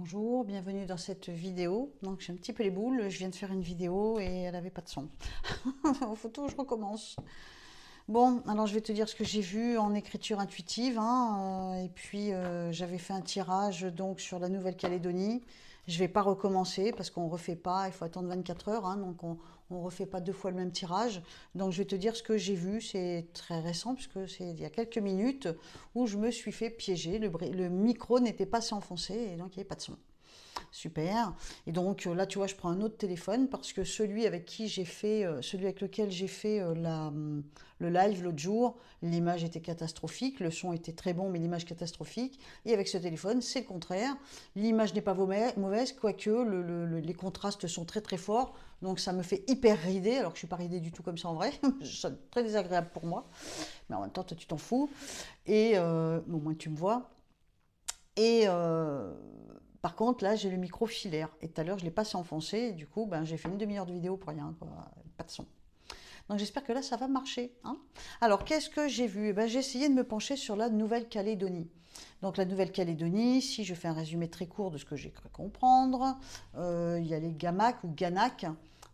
Bonjour, bienvenue dans cette vidéo. Donc j'ai un petit peu les boules, je viens de faire une vidéo et elle n'avait pas de son. Photo, je recommence. Bon, alors je vais te dire ce que j'ai vu en écriture intuitive, hein, et puis j'avais fait un tirage donc sur la Nouvelle-Calédonie. Je ne vais pas recommencer parce qu'on ne refait pas, il faut attendre 24 heures, hein, donc on ne refait pas deux fois le même tirage. Donc je vais te dire ce que j'ai vu, c'est très récent puisque c'est il y a quelques minutes où je me suis fait piéger, le micro n'était pas assez enfoncé et donc il n'y avait pas de son. Super. Et donc là, tu vois, je prends un autre téléphone parce que celui avec qui j'ai fait, celui avec lequel j'ai fait le live l'autre jour, l'image était catastrophique, le son était très bon, mais l'image catastrophique. Et avec ce téléphone, c'est le contraire. L'image n'est pas mauvaise, quoique les contrastes sont très très forts. Donc ça me fait hyper rider, alors que je suis pas ridée du tout comme ça en vrai. C'est très désagréable pour moi. Mais en même temps, toi, tu t'en fous. Et au moins, tu me vois. Et par contre, là, j'ai le micro filaire. Et tout à l'heure, je l'ai pas enfoncé. Et du coup, ben, j'ai fait une demi-heure de vidéo pour rien, quoi. Pas de son. Donc j'espère que là, ça va marcher, hein. Alors, qu'est-ce que j'ai vu? Eh ben, j'ai essayé de me pencher sur la Nouvelle-Calédonie. Donc la Nouvelle-Calédonie, si je fais un résumé très court de ce que j'ai cru comprendre, il y a les Gamak ou Ganak.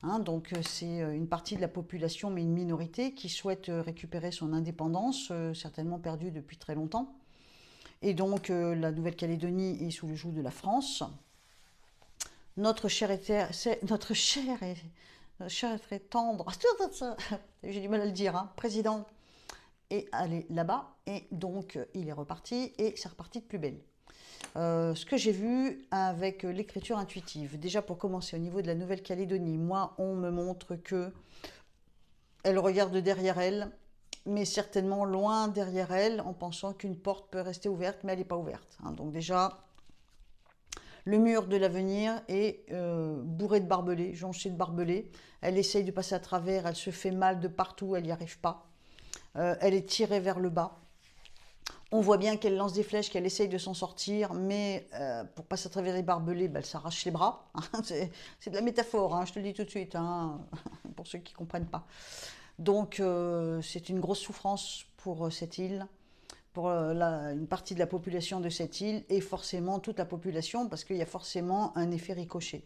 Hein, donc c'est une partie de la population, mais une minorité, qui souhaite récupérer son indépendance, certainement perdue depuis très longtemps. Et donc la Nouvelle-Calédonie est sous le joug de la France. Notre chair est, notre chair est très tendre. J'ai du mal à le dire, hein, président est allé là-bas et donc il est reparti et c'est reparti de plus belle. Ce que j'ai vu avec l'écriture intuitive, déjà pour commencer au niveau de la Nouvelle-Calédonie, moi on me montre que elle regarde derrière elle, mais certainement loin derrière elle, en pensant qu'une porte peut rester ouverte, mais elle n'est pas ouverte, hein. Donc déjà, le mur de l'avenir est bourré de barbelés, jonché de barbelés. Elle essaye de passer à travers, elle se fait mal de partout, elle n'y arrive pas. Elle est tirée vers le bas. On voit bien qu'elle lance des flèches, qu'elle essaye de s'en sortir, mais pour passer à travers les barbelés, ben, elle s'arrache les bras. C'est de la métaphore, hein, je te le dis tout de suite, hein, pour ceux qui ne comprennent pas. Donc c'est une grosse souffrance pour cette île, pour une partie de la population de cette île et forcément toute la population parce qu'il y a forcément un effet ricochet.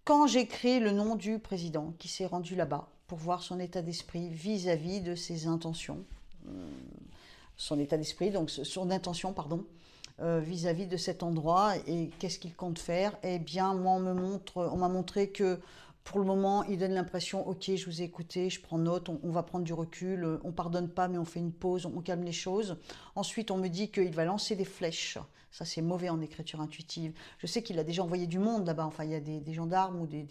Quand j'écris le nom du président qui s'est rendu là-bas pour voir son état d'esprit vis-à-vis de ses intentions, son état d'esprit, donc son intention, pardon, vis-à-vis de cet endroit et qu'est-ce qu'il compte faire, eh bien, moi, on m'a montré que pour le moment, il donne l'impression, ok, je vous ai écouté, je prends note, on va prendre du recul, on pardonne pas, mais on fait une pause, on calme les choses. Ensuite, on me dit qu'il va lancer des flèches. Ça, c'est mauvais en écriture intuitive. Je sais qu'il a déjà envoyé du monde là-bas. Enfin, il y a des gendarmes ou des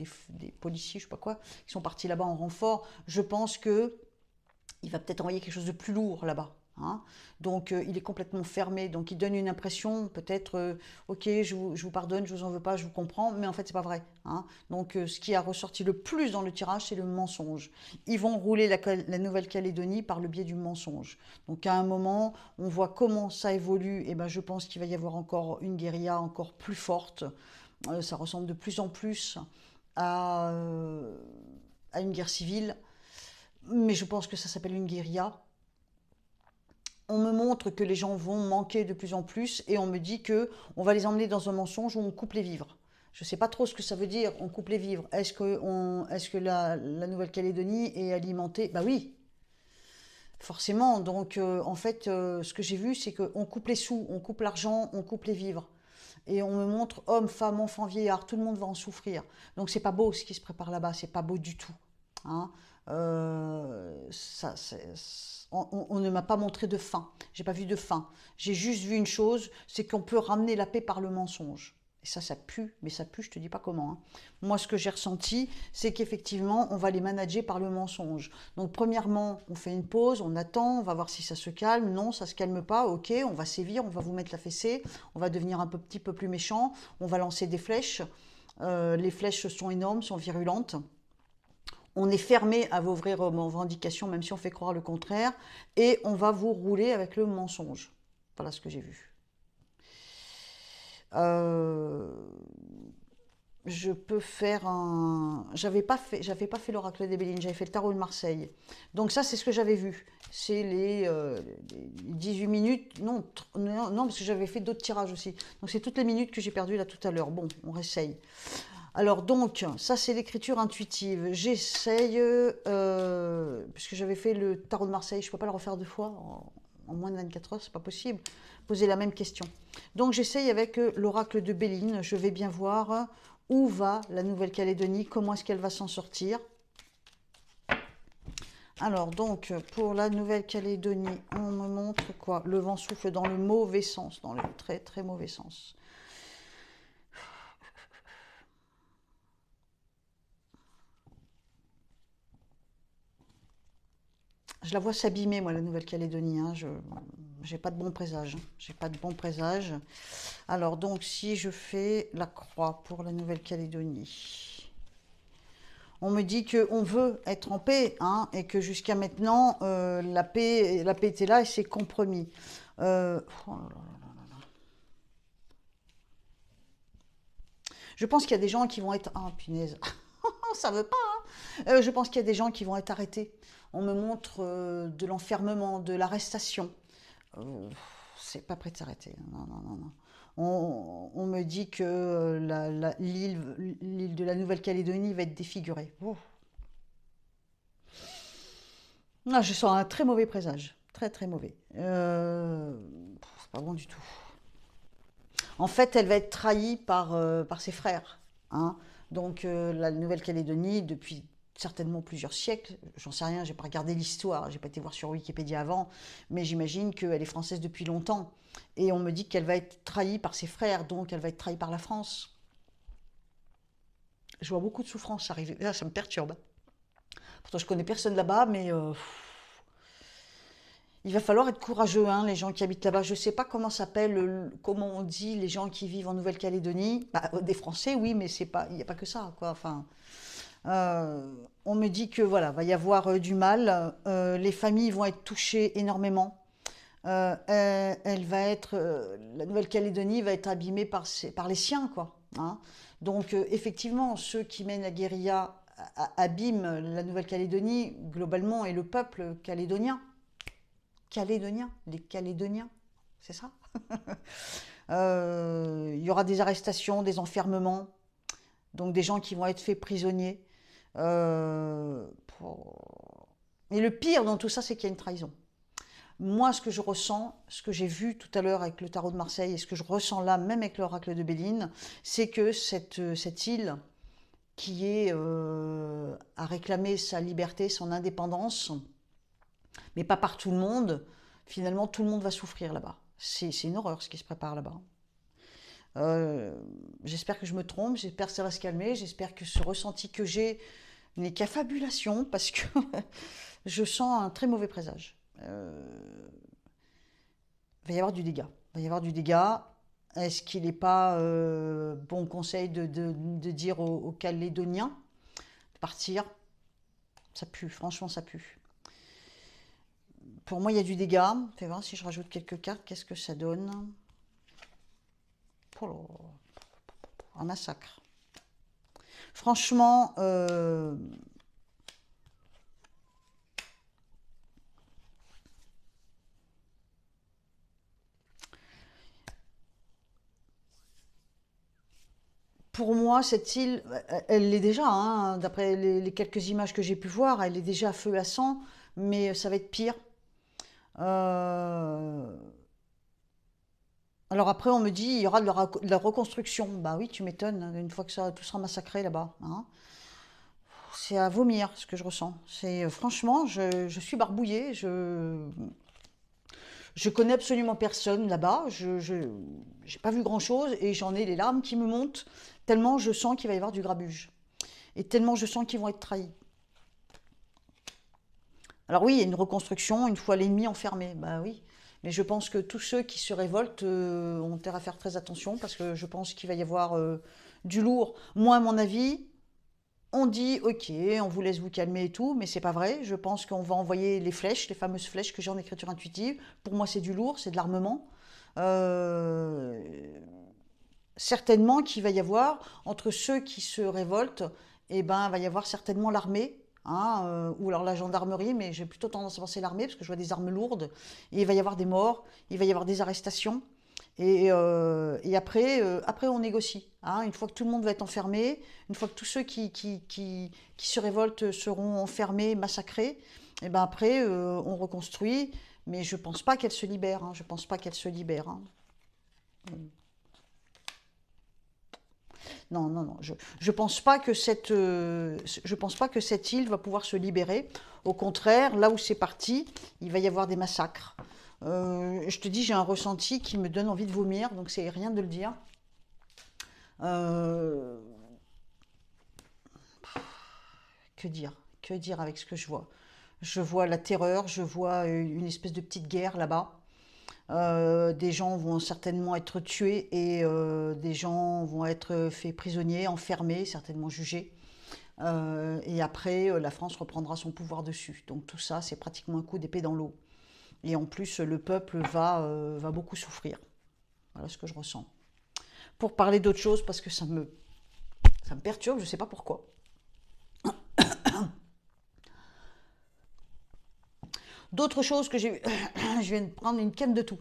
policiers, je sais pas quoi, qui sont partis là-bas en renfort. Je pense que il va peut-être envoyer quelque chose de plus lourd là-bas. Hein. Donc il est complètement fermé, donc il donne une impression peut-être ok je vous pardonne, je vous en veux pas, je vous comprends, mais en fait c'est pas vrai. Hein. Donc ce qui a ressorti le plus dans le tirage c'est le mensonge. Ils vont rouler la Nouvelle-Calédonie par le biais du mensonge. Donc à un moment on voit comment ça évolue, et ben je pense qu'il va y avoir encore une guérilla encore plus forte. Ça ressemble de plus en plus à, euh, à une guerre civile, mais je pense que ça s'appelle une guérilla. On me montre que les gens vont manquer de plus en plus et on me dit que on va les emmener dans un mensonge où on coupe les vivres. Je ne sais pas trop ce que ça veut dire, on coupe les vivres. Est-ce que la Nouvelle-Calédonie est alimentée? Bah oui, forcément. Donc en fait, ce que j'ai vu, c'est qu'on coupe les sous, on coupe l'argent, on coupe les vivres. Et on me montre hommes, femmes, enfants, vieillards, tout le monde va en souffrir. Donc c'est pas beau ce qui se prépare là-bas, c'est pas beau du tout. Hein. On ne m'a pas montré de fin. J'ai pas vu de fin. J'ai juste vu une chose, c'est qu'on peut ramener la paix par le mensonge. Et ça pue, mais ça pue, je te dis pas comment. Hein. Moi, ce que j'ai ressenti, c'est qu'effectivement, on va les manager par le mensonge. Donc, premièrement, on fait une pause, on attend, on va voir si ça se calme. Non, ça se calme pas. Ok, on va sévir, on va vous mettre la fessée, on va devenir un petit peu plus méchant, on va lancer des flèches. Les flèches sont énormes, sont virulentes. On est fermé à vos vraies revendications, même si on fait croire le contraire, et on va vous rouler avec le mensonge. Voilà ce que j'ai vu. Euh, je peux faire un... j'avais pas fait l'oracle des Béline, j'avais fait le tarot de Marseille. Donc ça, c'est ce que j'avais vu. C'est les 18 minutes. Non, non, parce que j'avais fait d'autres tirages aussi. Donc c'est toutes les minutes que j'ai perdues là tout à l'heure. Bon, on réessaye. Alors donc, ça c'est l'écriture intuitive. J'essaye, puisque j'avais fait le tarot de Marseille, je ne peux pas le refaire deux fois en moins de 24 heures, c'est pas possible. Poser la même question. Donc j'essaye avec l'oracle de Béline. Je vais bien voir où va la Nouvelle-Calédonie, comment est-ce qu'elle va s'en sortir. Alors donc, pour la Nouvelle-Calédonie, on me montre quoi? Le vent souffle dans le mauvais sens, dans le très très mauvais sens. Je la vois s'abîmer, moi, la Nouvelle-Calédonie. Hein. Je n'ai pas de bon présage. J'ai pas de bon présage. Alors, donc, si je fais la croix pour la Nouvelle-Calédonie, on me dit qu'on veut être en paix, hein, et que jusqu'à maintenant, la paix était là et c'est compromis. Oh là là. Je pense qu'il y a des gens qui vont être... Ah, punaise, ça veut pas, hein. Je pense qu'il y a des gens qui vont être arrêtés. On me montre de l'enfermement, de l'arrestation. C'est pas prêt de s'arrêter. Non, non, non, non. On me dit que l'île de la Nouvelle-Calédonie va être défigurée. Oh. Ah, je sens un très mauvais présage. Très, très mauvais. C'est pas bon du tout. En fait, elle va être trahie par ses frères. Hein. Donc, la Nouvelle-Calédonie, depuis certainement plusieurs siècles, j'en sais rien, j'ai pas regardé l'histoire, j'ai pas été voir sur Wikipédia avant, mais j'imagine qu'elle est française depuis longtemps. Et on me dit qu'elle va être trahie par ses frères, donc elle va être trahie par la France. Je vois beaucoup de souffrance arriver. Là, ça me perturbe. Pourtant, je connais personne là-bas, mais il va falloir être courageux, hein, les gens qui habitent là-bas. Je ne sais pas comment s'appelle, comment on dit les gens qui vivent en Nouvelle-Calédonie. Bah, des Français, oui, mais c'est pas, il n'y a pas que ça, quoi. Enfin, on me dit que voilà, va y avoir du mal. Les familles vont être touchées énormément. La Nouvelle-Calédonie va être abîmée par les siens, quoi. Hein. Donc, effectivement, ceux qui mènent la guérilla abîment la Nouvelle-Calédonie globalement et le peuple calédonien. Les Calédoniens, c'est ça. Il y aura des arrestations, des enfermements, donc des gens qui vont être faits prisonniers. Et le pire dans tout ça, c'est qu'il y a une trahison. Moi, ce que je ressens, ce que j'ai vu tout à l'heure avec le tarot de Marseille, et ce que je ressens là, même avec l'oracle de Béline, c'est que cette île qui est à réclamer sa liberté, son indépendance, mais pas par tout le monde, finalement tout le monde va souffrir là-bas. C'est une horreur ce qui se prépare là-bas. J'espère que je me trompe, j'espère que ça va se calmer, j'espère que ce ressenti que j'ai n'est qu'affabulation, parce que je sens un très mauvais présage. Il va y avoir du dégât. Il va y avoir du dégât. Est-ce qu'il n'est pas bon conseil de dire aux Calédoniens de partir? Ça pue, franchement ça pue. Pour moi, il y a du dégât. Fais voir si je rajoute quelques cartes, qu'est-ce que ça donne? Oh, un massacre. Franchement, pour moi, cette île, elle l'est déjà, hein, d'après les quelques images que j'ai pu voir, elle est déjà à feu à sang, mais ça va être pire. Alors après, on me dit, il y aura de la reconstruction. Bah oui, tu m'étonnes, une fois que ça, tout sera massacré là-bas. Hein. C'est à vomir ce que je ressens. C'est franchement, je suis barbouillée. Je connais absolument personne là-bas. Je n'ai pas vu grand-chose et j'en ai les larmes qui me montent tellement je sens qu'il va y avoir du grabuge et tellement je sens qu'ils vont être trahis. Alors oui, il y a une reconstruction une fois l'ennemi enfermé. Bah oui. Mais je pense que tous ceux qui se révoltent ont intérêt à faire très attention parce que je pense qu'il va y avoir du lourd. Moi, à mon avis, on dit ok, on vous laisse vous calmer et tout, mais c'est pas vrai. Je pense qu'on va envoyer les flèches, les fameuses flèches que j'ai en écriture intuitive. Pour moi, c'est du lourd, c'est de l'armement. certainement qu'il va y avoir, entre ceux qui se révoltent, eh ben, il va y avoir certainement l'armée, hein, ou alors la gendarmerie, mais j'ai plutôt tendance à penser l'armée, parce que je vois des armes lourdes, et il va y avoir des morts, il va y avoir des arrestations, et après, après, on négocie, hein. Une fois que tout le monde va être enfermé, une fois que tous ceux qui se révoltent seront enfermés, massacrés, et ben après, on reconstruit, mais je pense pas qu'elle se libère, hein, je pense pas qu'elle se libère, hein. Non, non, non. Je pense pas que je pense pas que cette île va pouvoir se libérer. Au contraire, là où c'est parti, il va y avoir des massacres. Je te dis, j'ai un ressenti qui me donne envie de vomir, donc c'est rien de le dire. Euh, que dire? Que dire avec ce que je vois? Je vois la terreur, je vois une espèce de petite guerre là-bas. Des gens vont certainement être tués et des gens vont être faits prisonniers, enfermés, certainement jugés. Et après, la France reprendra son pouvoir dessus. Donc tout ça, c'est pratiquement un coup d'épée dans l'eau. Et en plus, le peuple va beaucoup souffrir. Voilà ce que je ressens. Pour parler d'autre chose, parce que ça me perturbe, je ne sais pas pourquoi. D'autres choses que j'ai... je viens de prendre une canne de tout.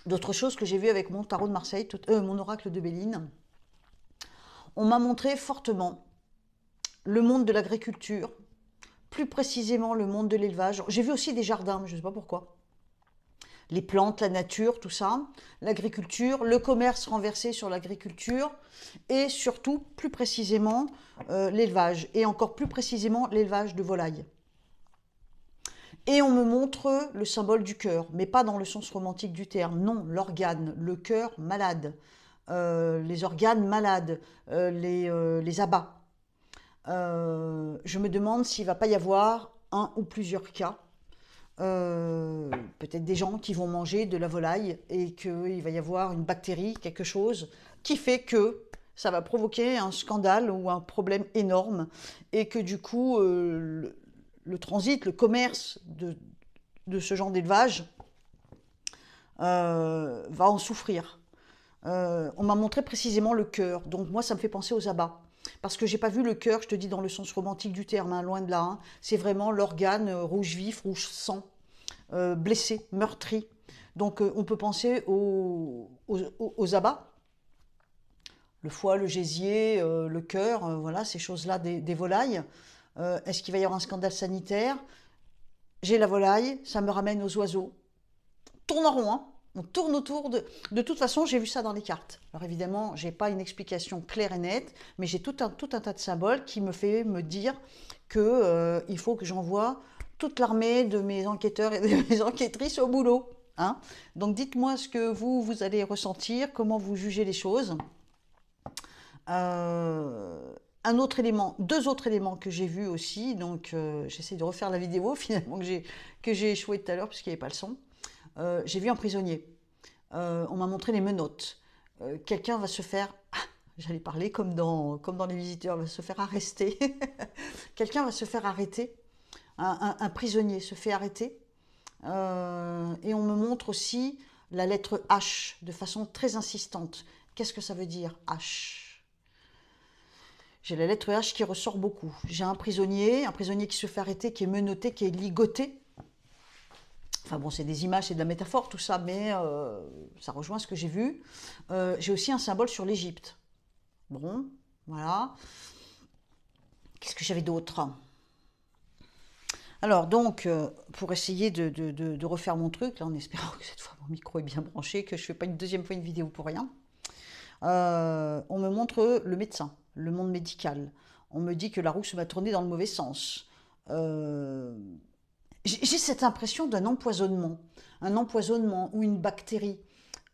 D'autres choses que j'ai vues avec mon tarot de Marseille, mon oracle de Béline. On m'a montré fortement le monde de l'agriculture, plus précisément le monde de l'élevage. J'ai vu aussi des jardins, mais je ne sais pas pourquoi. Les plantes, la nature, tout ça, l'agriculture, le commerce renversé sur l'agriculture et surtout, plus précisément, l'élevage. Et encore plus précisément, l'élevage de volailles. Et on me montre le symbole du cœur, mais pas dans le sens romantique du terme. Non, l'organe, le cœur malade, les organes malades, les abats. Je me demande s'il ne va pas y avoir un ou plusieurs cas. Peut-être des gens qui vont manger de la volaille et qu'il va y avoir une bactérie, quelque chose, qui fait que ça va provoquer un scandale ou un problème énorme et que du coup, le transit, le commerce de ce genre d'élevage va en souffrir. On m'a montré précisément le cœur, donc moi ça me fait penser aux abats. Parce que j'ai pas vu le cœur, je te dis dans le sens romantique du terme, hein, loin de là. Hein. C'est vraiment l'organe rouge vif, rouge sang, blessé, meurtri. Donc on peut penser aux abats, le foie, le gésier, le cœur, voilà, ces choses-là des volailles. Est-ce qu'il va y avoir un scandale sanitaire? J'ai la volaille, ça me ramène aux oiseaux. Tourne en rond, hein. On tourne autour de... De toute façon, j'ai vu ça dans les cartes. Alors évidemment, je n'ai pas une explication claire et nette, mais j'ai tout un tas de symboles qui me fait me dire qu'il faut que j'envoie toute l'armée de mes enquêteurs et de mes enquêtrices au boulot. Hein. Donc dites-moi ce que vous allez ressentir, comment vous jugez les choses. Un autre élément, deux autres éléments que j'ai vus aussi, donc j'essaie de refaire la vidéo finalement que j'ai échoué tout à l'heure puisqu'il n'y avait pas le son. J'ai vu un prisonnier. On m'a montré les menottes. Quelqu'un va se faire... J'allais parler comme dans Les Visiteurs, va se faire arrester. Quelqu'un va se faire arrêter. Un prisonnier se fait arrêter. Et on me montre aussi la lettre H de façon très insistante. Qu'est-ce que ça veut dire, H? J'ai la lettre H qui ressort beaucoup. J'ai un prisonnier qui se fait arrêter, qui est menotté, qui est ligoté. Enfin bon, c'est des images, c'est de la métaphore, tout ça, mais ça rejoint ce que j'ai vu. J'ai aussi un symbole sur l'Égypte. Bon, voilà. Qu'est-ce que j'avais d'autre? Alors donc, pour essayer de refaire mon truc, là, en espérant que cette fois mon micro est bien branché, que je ne fais pas une deuxième fois une vidéo pour rien, on me montre le médecin, le monde médical. On me dit que la roue se m'a tourné dans le mauvais sens. J'ai cette impression d'un empoisonnement, ou une bactérie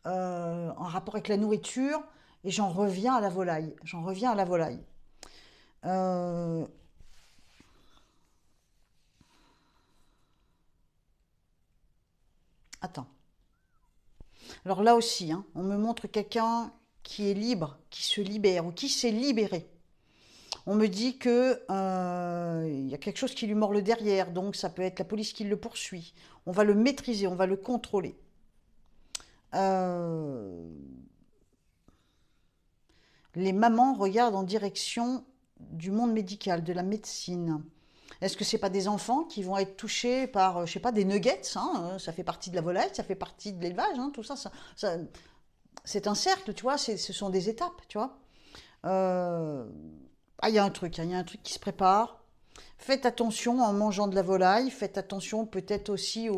en rapport avec la nourriture, et j'en reviens à la volaille. Attends. Alors là aussi, hein, on me montre quelqu'un qui est libre, qui se libère ou qui s'est libéré. On me dit que y a quelque chose qui lui mord le derrière, donc ça peut être la police qui le poursuit. On va le maîtriser, on va le contrôler. Les mamans regardent en direction du monde médical, de la médecine. Est-ce que c'est pas des enfants qui vont être touchés par, je sais pas, des nuggets, hein, ça fait partie de la volaille, ça fait partie de l'élevage, hein, tout ça, c'est un cercle, tu vois, ce sont des étapes, tu vois. Euh, Ah, il y a un truc, hein, il y a un truc qui se prépare. Faites attention en mangeant de la volaille, faites attention peut-être aussi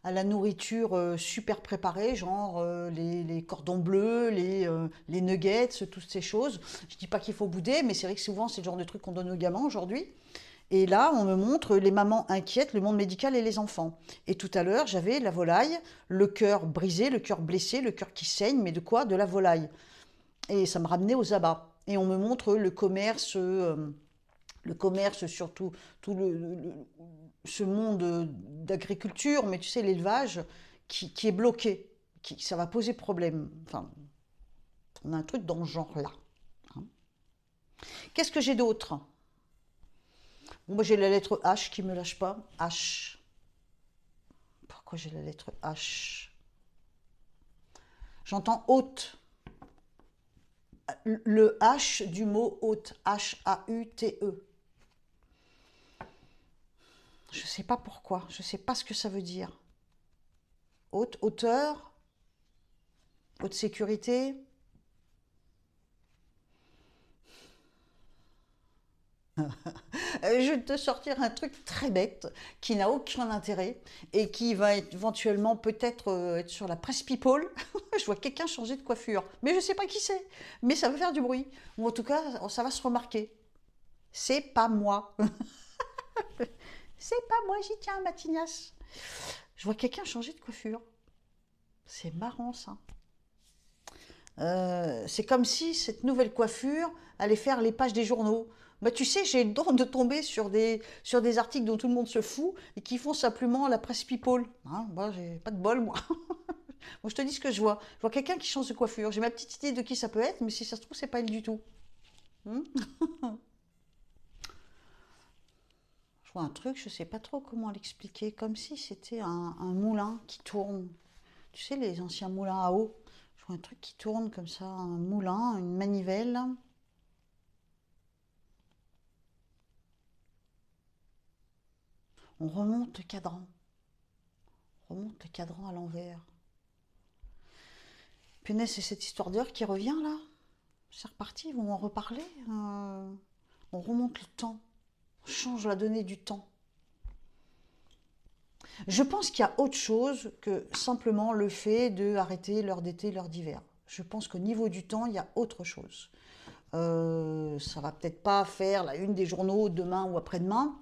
à la nourriture super préparée, genre les cordons bleus, les nuggets, toutes ces choses. Je dis pas qu'il faut bouder, mais c'est vrai que souvent c'est le genre de truc qu'on donne aux gamins aujourd'hui. Et là, on me montre les mamans inquiètes, le monde médical et les enfants. Et tout à l'heure, j'avais la volaille, le cœur brisé, le cœur blessé, le cœur qui saigne, mais de quoi? De la volaille. Et ça me ramenait aux abats. Et on me montre le commerce surtout, ce monde d'agriculture, mais tu sais, l'élevage qui est bloqué, ça va poser problème. Enfin, on a un truc dans ce genre-là. Hein. Qu'est-ce que j'ai d'autre? Bon, moi j'ai la lettre H qui me lâche pas. H. Pourquoi j'ai la lettre H? J'entends haute. Le H du mot haute. H-A-U-T-E. Je ne sais pas pourquoi. Je ne sais pas ce que ça veut dire. Haute, hauteur, haute sécurité. Je vais te sortir un truc très bête qui n'a aucun intérêt et qui va éventuellement peut-être être sur la presse People. Je vois quelqu'un changer de coiffure, mais je ne sais pas qui c'est. Mais ça va faire du bruit. Ou en tout cas, ça va se remarquer. C'est pas moi. C'est pas moi, j'y tiens, Mathias. Je vois quelqu'un changer de coiffure. C'est marrant ça. C'est comme si cette nouvelle coiffure allait faire les pages des journaux. Bah, tu sais, j'ai le don de tomber sur des articles dont tout le monde se fout et qui font simplement la presse people. Hein, moi, j'ai pas de bol, moi. Moi, je te dis ce que je vois. Je vois quelqu'un qui change de coiffure. J'ai ma petite idée de qui ça peut être, mais si ça se trouve, c'est pas elle du tout. Hmm. Je vois un truc, je sais pas trop comment l'expliquer, comme si c'était un moulin qui tourne. Tu sais, les anciens moulins à eau. Je vois un truc qui tourne comme ça, un moulin, une manivelle. On remonte le cadran. On remonte le cadran à l'envers. Punaise, c'est cette histoire d'heure qui revient là. C'est reparti, ils vont en reparler. On remonte le temps. On change la donnée du temps. Je pense qu'il y a autre chose que simplement le fait d'arrêter l'heure d'été, l'heure d'hiver. Je pense qu'au niveau du temps, il y a autre chose. Ça va peut-être pas faire la une des journaux demain ou après-demain,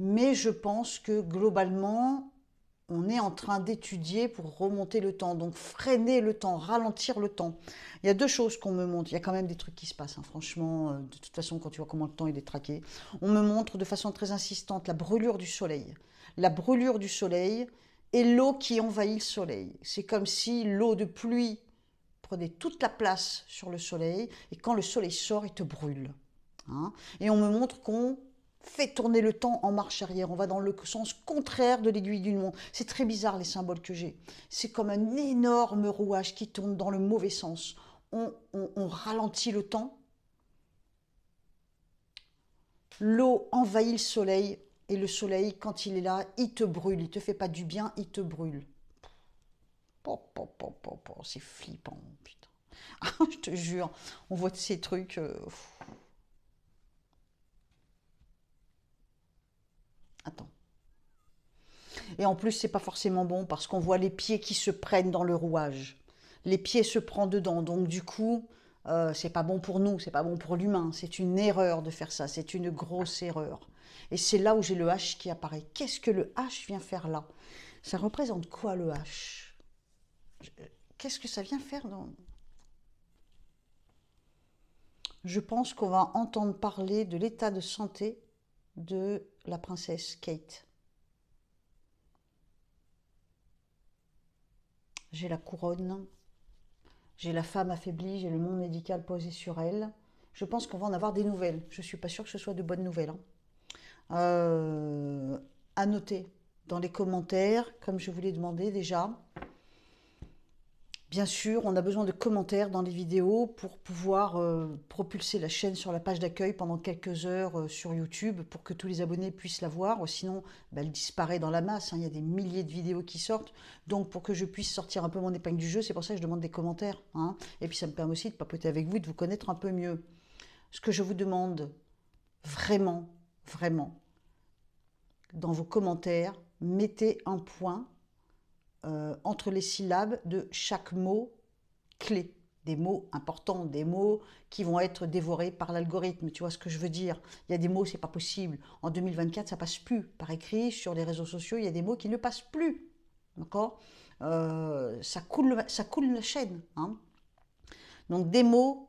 mais je pense que globalement, on est en train d'étudier pour remonter le temps, donc freiner le temps, ralentir le temps. Il y a deux choses qu'on me montre. Il y a quand même des trucs qui se passent, hein. Franchement, de toute façon, quand tu vois comment le temps il est traqué, on me montre de façon très insistante la brûlure du soleil. La brûlure du soleil et l'eau qui envahit le soleil. C'est comme si l'eau de pluie prenait toute la place sur le soleil et quand le soleil sort, il te brûle. Hein. Et on me montre qu'on fait tourner le temps en marche arrière. On va dans le sens contraire de l'aiguille d'une montre. C'est très bizarre les symboles que j'ai. C'est comme un énorme rouage qui tourne dans le mauvais sens. On ralentit le temps. L'eau envahit le soleil. Et le soleil, quand il est là, il te brûle. Il te fait pas du bien, il te brûle. C'est flippant, putain. Je te jure, on voit ces trucs. Attends. Et en plus, c'est pas forcément bon parce qu'on voit les pieds qui se prennent dans le rouage. Les pieds se prennent dedans. Donc du coup, c'est pas bon pour nous, c'est pas bon pour l'humain. C'est une erreur de faire ça. C'est une grosse erreur. Et c'est là où j'ai le H qui apparaît. Qu'est-ce que le H vient faire là? Ça représente quoi le H? Qu'est-ce que ça vient faire dans... Je pense qu'on va entendre parler de l'état de santé de la princesse Kate. J'ai la couronne, j'ai la femme affaiblie, j'ai le monde médical posé sur elle. Je pense qu'on va en avoir des nouvelles. Je ne suis pas sûre que ce soit de bonnes nouvelles. Hein. À noter dans les commentaires, comme je vous l'ai demandé déjà, Bien sûr, on a besoin de commentaires dans les vidéos pour pouvoir propulser la chaîne sur la page d'accueil pendant quelques heures sur YouTube pour que tous les abonnés puissent la voir. Sinon, bah, elle disparaît dans la masse, hein. Il y a des milliers de vidéos qui sortent. Donc, pour que je puisse sortir un peu mon épingle du jeu, c'est pour ça que je demande des commentaires, hein. Et puis, ça me permet aussi de papoter avec vous, de vous connaître un peu mieux. Ce que je vous demande, vraiment, vraiment, dans vos commentaires, mettez un point entre les syllabes de chaque mot clé. Des mots importants, des mots qui vont être dévorés par l'algorithme. Tu vois ce que je veux dire? Il y a des mots, c'est pas possible. En 2024, ça passe plus. Par écrit, sur les réseaux sociaux, il y a des mots qui ne passent plus. D'accord? Ça coule la chaîne, hein. Donc des mots,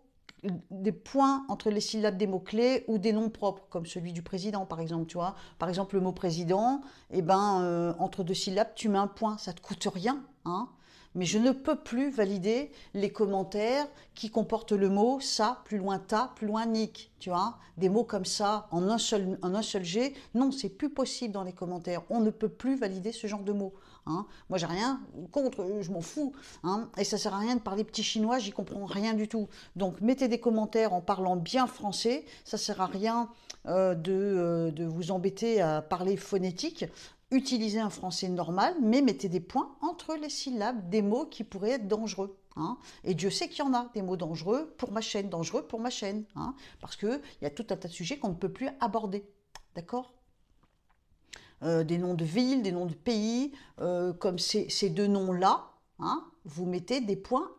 des points entre les syllabes des mots-clés ou des noms propres, comme celui du président, par exemple, tu vois. Par exemple, le mot président, eh ben, entre deux syllabes, tu mets un point, ça ne te coûte rien, hein. Mais je ne peux plus valider les commentaires qui comportent le mot ça, plus loin ta, plus loin nick, tu vois. Des mots comme ça en un seul G, non, c'est plus possible dans les commentaires. On ne peut plus valider ce genre de mots, hein. Moi, j'ai rien contre, je m'en fous, hein. Et ça sert à rien de parler petit chinois, j'y comprends rien du tout. Donc, mettez des commentaires en parlant bien français. Ça sert à rien de vous embêter à parler phonétique. Utilisez un français normal, mais mettez des points entre les syllabes des mots qui pourraient être dangereux, hein. Et Dieu sait qu'il y en a des mots dangereux pour ma chaîne, hein, parce qu'il y a tout un tas de sujets qu'on ne peut plus aborder. D'accord? Des noms de villes, des noms de pays, comme ces deux noms-là, hein, vous mettez des points.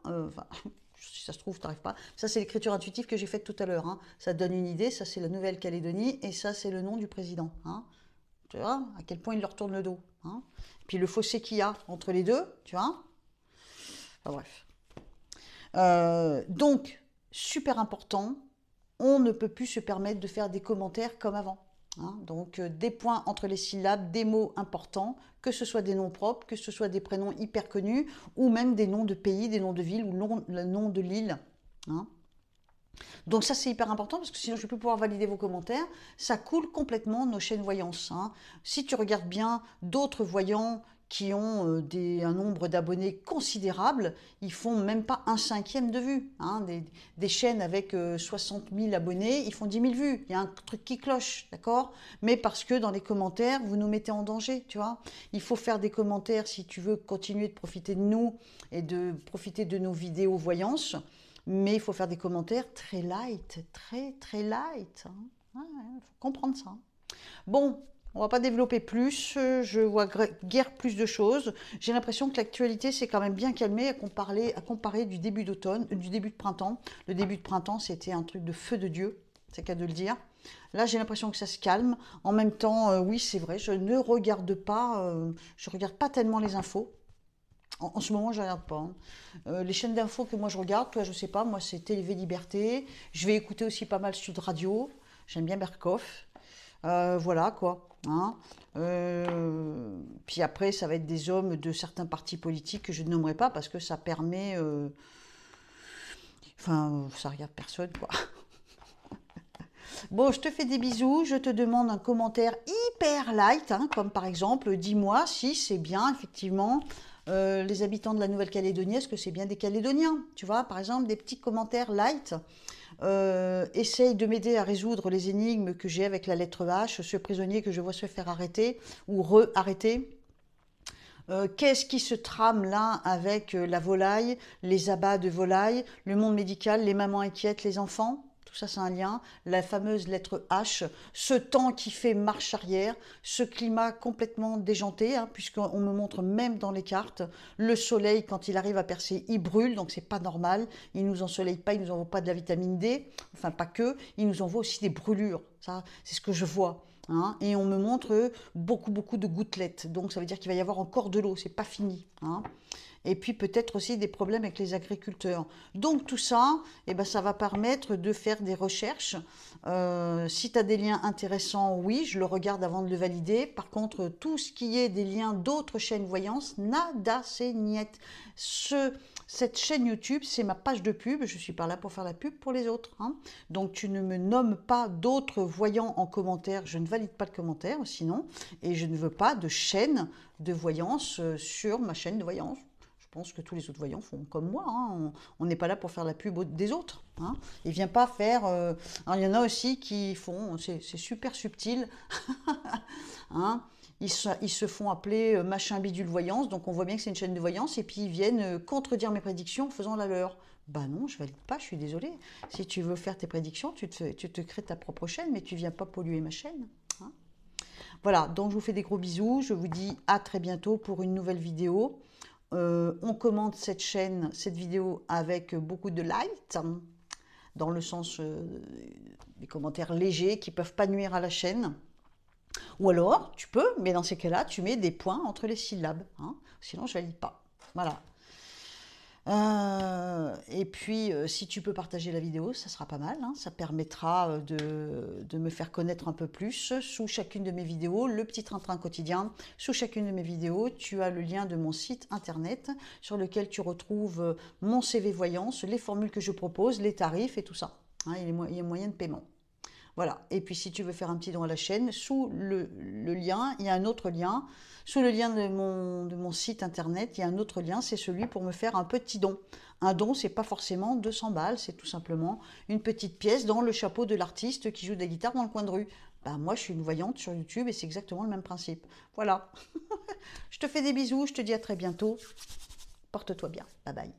Si ça se trouve, tu n'arrives pas. Ça, c'est l'écriture intuitive que j'ai faite tout à l'heure, hein. Ça donne une idée. Ça, c'est la Nouvelle-Calédonie et ça, c'est le nom du président, hein. Tu vois à quel point il leur tourne le dos, hein. Puis le fossé qu'il y a entre les deux, tu vois. Enfin, bref. Donc, super important, on ne peut plus se permettre de faire des commentaires comme avant, hein. Donc, des points entre les syllabes, des mots importants, que ce soit des noms propres, que ce soit des prénoms hyper connus, ou même des noms de pays, des noms de villes, ou le nom de l'île, hein. Donc ça, c'est hyper important parce que sinon, je ne vais plus pouvoir valider vos commentaires. Ça coule complètement nos chaînes voyance, hein. Si tu regardes bien d'autres voyants qui ont un nombre d'abonnés considérable, ils font même pas un cinquième de vues, hein. Des chaînes avec 60 000 abonnés, ils font 10 000 vues. Il y a un truc qui cloche, d'accord? Mais parce que dans les commentaires, vous nous mettez en danger, tu vois. Il faut faire des commentaires si tu veux continuer de profiter de nous et de profiter de nos vidéos voyance. Mais il faut faire des commentaires très light, très très light, hein. Ouais, il faut comprendre ça. Bon, on va pas développer plus, je vois guère plus de choses. J'ai l'impression que l'actualité s'est quand même bien calmée à comparer du début d'automne, du début de printemps. Le début de printemps, c'était un truc de feu de Dieu, c'est qu'à de le dire. Là, j'ai l'impression que ça se calme. En même temps, oui, c'est vrai, je ne regarde pas, je regarde pas tellement les infos. En ce moment, je ne regarde pas, hein. Les chaînes d'infos que moi je regarde, toi je sais pas, moi c'est TV Liberté. Je vais écouter aussi pas mal Sud Radio. J'aime bien Berkoff. Voilà quoi, hein. Puis après, ça va être des hommes de certains partis politiques que je ne nommerai pas parce que ça permet. Enfin, ça regarde personne quoi. Bon, je te fais des bisous. Je te demande un commentaire hyper light, hein, comme par exemple, dis-moi si c'est bien effectivement. Les habitants de la Nouvelle-Calédonie, est-ce que c'est bien des Calédoniens? Tu vois, par exemple, des petits commentaires light. Essaye de m'aider à résoudre les énigmes que j'ai avec la lettre H, ce prisonnier que je vois se faire arrêter ou re-arrêter. Qu'est-ce qui se trame là avec la volaille, les abats de volaille, le monde médical, les mamans inquiètes, les enfants? Tout ça, c'est un lien. La fameuse lettre H, ce temps qui fait marche arrière, ce climat complètement déjanté, hein, puisqu'on me montre même dans les cartes, le soleil, quand il arrive à percer, il brûle, donc c'est pas normal. Il nous ensoleille pas, il nous envoie pas de la vitamine D, enfin pas que, il nous envoie aussi des brûlures. Ça, c'est ce que je vois, hein. Et on me montre beaucoup de gouttelettes, donc ça veut dire qu'il va y avoir encore de l'eau, c'est pas fini, hein. Et puis peut-être aussi des problèmes avec les agriculteurs. Donc tout ça, eh ben, ça va permettre de faire des recherches. Si tu as des liens intéressants, oui, je le regarde avant de le valider. Par contre, tout ce qui est des liens d'autres chaînes voyance, nada, c'est niet. Cette chaîne YouTube, c'est ma page de pub. Je suis pas là pour faire la pub pour les autres, hein. Donc tu ne me nommes pas d'autres voyants en commentaire. Je ne valide pas le commentaire, sinon. Et je ne veux pas de chaîne de voyance sur ma chaîne de voyance. pense que tous les autres voyants font comme moi, hein. On n'est pas là pour faire la pub des autres, hein. Il vient pas faire... Alors, il y en a aussi qui font... C'est super subtil. Hein. Ils se font appeler machin bidule voyance, donc on voit bien que c'est une chaîne de voyance, et puis ils viennent contredire mes prédictions en faisant la leur. Bah non, je valide pas, je suis désolée. Si tu veux faire tes prédictions, tu te crées ta propre chaîne, mais tu viens pas polluer ma chaîne. Hein. Voilà, donc je vous fais des gros bisous, je vous dis à très bientôt pour une nouvelle vidéo. On commente cette chaîne, cette vidéo avec beaucoup de light, hein, dans le sens des commentaires légers qui ne peuvent pas nuire à la chaîne. Ou alors, tu peux, mais dans ces cas-là, tu mets des points entre les syllabes. Hein, sinon, je ne valide pas. Voilà. Et puis, si tu peux partager la vidéo, ça sera pas mal. Hein, ça permettra de me faire connaître un peu plus. Sous chacune de mes vidéos, le petit train-train quotidien, sous chacune de mes vidéos, tu as le lien de mon site internet sur lequel tu retrouves mon CV voyance, les formules que je propose, les tarifs et tout ça. Hein, il y a moyen de paiement. Voilà, et puis si tu veux faire un petit don à la chaîne, sous le lien, il y a un autre lien. Sous le lien de mon site internet, il y a un autre lien, c'est celui pour me faire un petit don. Un don, c'est pas forcément 200 balles, c'est tout simplement une petite pièce dans le chapeau de l'artiste qui joue de la guitare dans le coin de rue. Ben, moi, je suis une voyante sur YouTube et c'est exactement le même principe. Voilà. Je te fais des bisous, je te dis à très bientôt. Porte-toi bien. Bye bye.